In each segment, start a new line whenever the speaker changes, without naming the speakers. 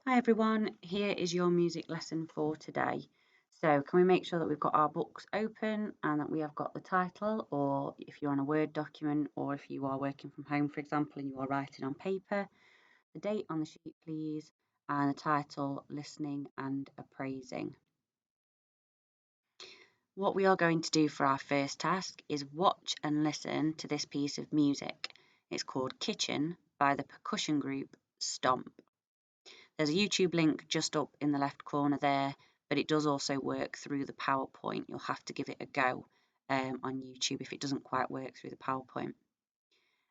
Hi everyone, here is your music lesson for today. So can we make sure that we've got our books open and that we have got the title, or if you're on a Word document or if you are working from home, for example, and you are writing on paper, the date on the sheet please, and the title, Listening and Appraising. What we are going to do for our first task is watch and listen to this piece of music. It's called Kitchen by the percussion group Stomp. There's a YouTube link just up in the left corner there, but it does also work through the PowerPoint. You'll have to give it a go on YouTube if it doesn't quite work through the PowerPoint.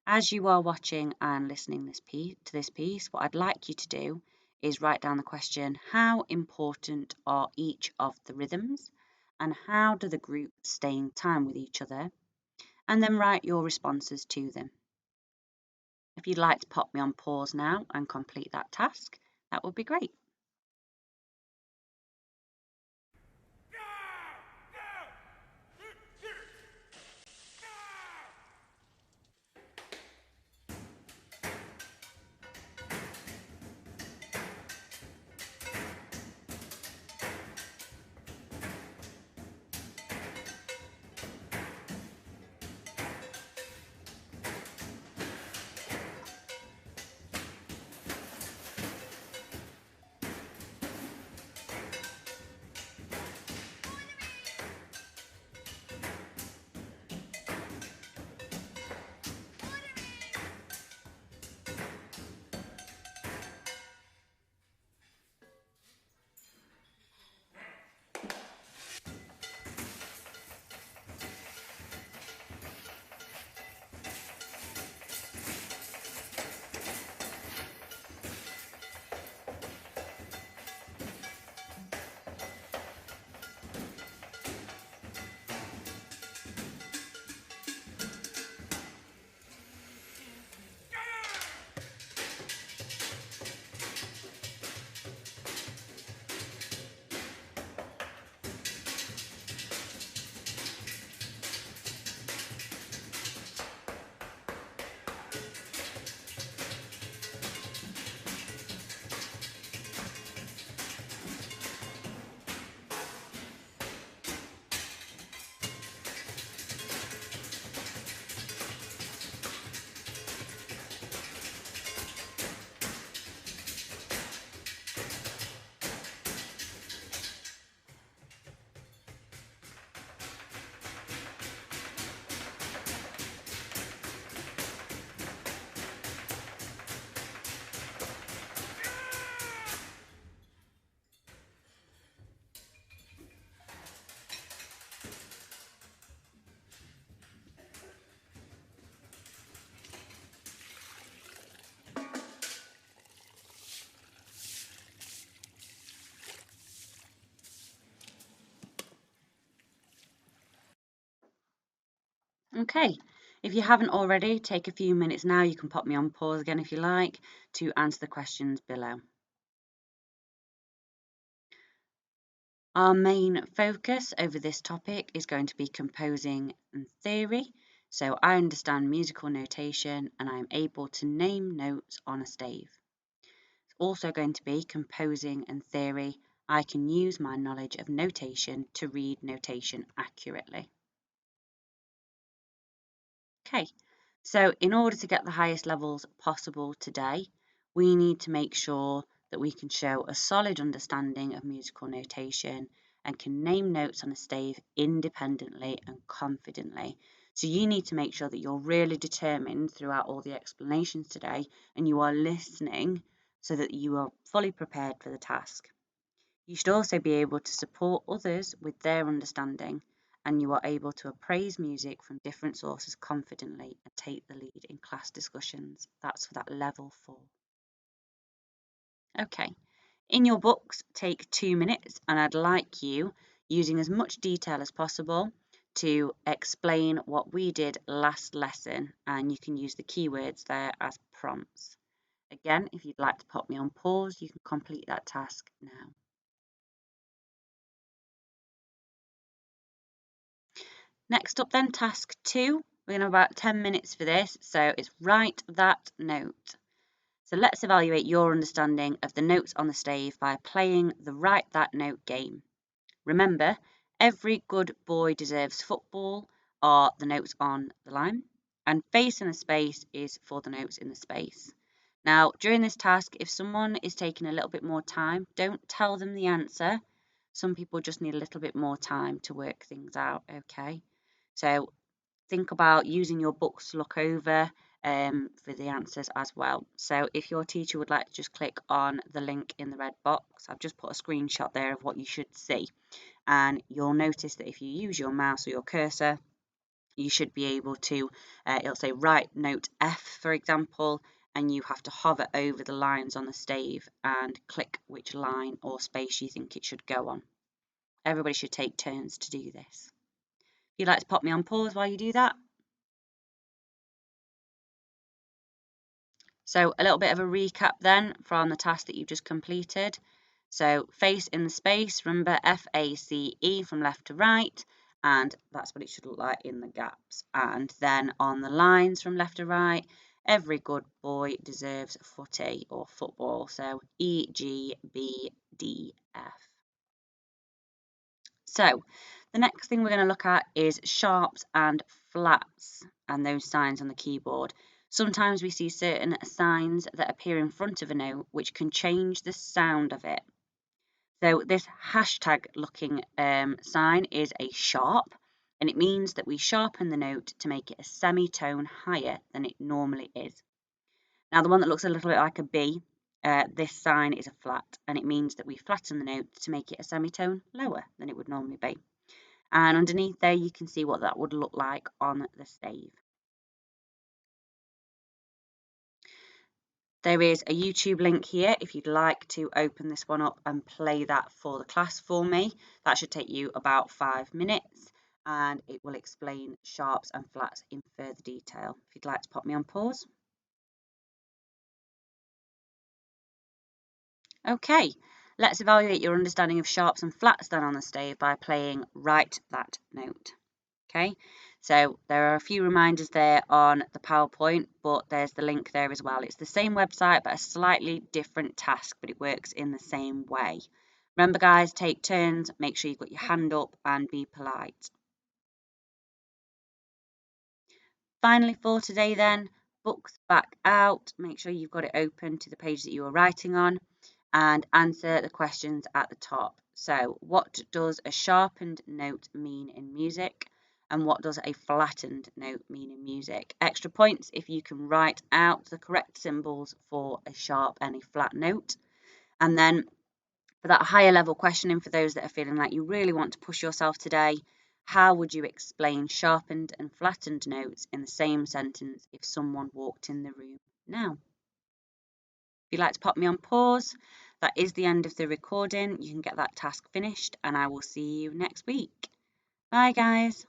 As you are watching and listening to this piece, what I'd like you to do is write down the question, how important are each of the rhythms and how do the groups stay in time with each other? And then write your responses to them. If you'd like to pop me on pause now and complete that task, that would be great. Okay, if you haven't already, take a few minutes now. You can pop me on pause again if you like to answer the questions below. Our main focus over this topic is going to be composing and theory. So I understand musical notation and I'm able to name notes on a stave. It's also going to be composing and theory. I can use my knowledge of notation to read notation accurately. Okay, so in order to get the highest levels possible today, we need to make sure that we can show a solid understanding of musical notation and can name notes on a stave independently and confidently. So you need to make sure that you're really determined throughout all the explanations today and you are listening so that you are fully prepared for the task. You should also be able to support others with their understanding, and you are able to appraise music from different sources confidently and take the lead in class discussions. That's for that level 4. Okay, in your books, take 2 minutes, and I'd like you, using as much detail as possible, to explain what we did last lesson, and you can use the keywords there as prompts. Again, if you'd like to pop me on pause, you can complete that task now. Next up then, task 2. We're going to have about 10 minutes for this, so it's write that note. So let's evaluate your understanding of the notes on the stave by playing the Write That Note game. Remember, every good boy deserves football are the notes on the line, and face in the space is for the notes in the space. Now, during this task, if someone is taking a little bit more time, don't tell them the answer. Some people just need a little bit more time to work things out, okay? So think about using your books to look over for the answers as well. So if your teacher would like to just click on the link in the red box, I've just put a screenshot there of what you should see. And you'll notice that if you use your mouse or your cursor, you should be able to, it'll say write note F, for example, and you have to hover over the lines on the stave and click which line or space you think it should go on. Everybody should take turns to do this. If you'd like to pop me on pause while you do that. So a little bit of a recap then from the task that you've just completed. So face in the space, remember FACE from left to right, and that's what it should look like in the gaps. And then on the lines from left to right, every good boy deserves footy or football. So EGBDF. So the next thing we're going to look at is sharps and flats and those signs on the keyboard. Sometimes we see certain signs that appear in front of a note which can change the sound of it. So this hashtag looking sign is a sharp, and it means that we sharpen the note to make it a semitone higher than it normally is. Now the one that looks a little bit like a B, this sign is a flat, and it means that we flatten the note to make it a semitone lower than it would normally be. And underneath there you can see what that would look like on the stave. There is a YouTube link here if you'd like to open this one up and play that for the class for me. That should take you about 5 minutes and it will explain sharps and flats in further detail. If you'd like to pop me on pause. Okay, let's evaluate your understanding of sharps and flats then on the stave by playing Write That Note. Okay, so there are a few reminders there on the PowerPoint, but there's the link there as well. It's the same website, but a slightly different task, but it works in the same way. Remember, guys, take turns, make sure you've got your hand up and be polite. Finally, for today then, books back out. Make sure you've got it open to the page that you are writing on and answer the questions at the top. So, what does a sharpened note mean in music? And what does a flattened note mean in music? Extra points if you can write out the correct symbols for a sharp and a flat note. And then for that higher level questioning, for those that are feeling like you really want to push yourself today, how would you explain sharpened and flattened notes in the same sentence if someone walked in the room now? If you'd like to pop me on pause, that is the end of the recording. You can get that task finished and I will see you next week. Bye guys.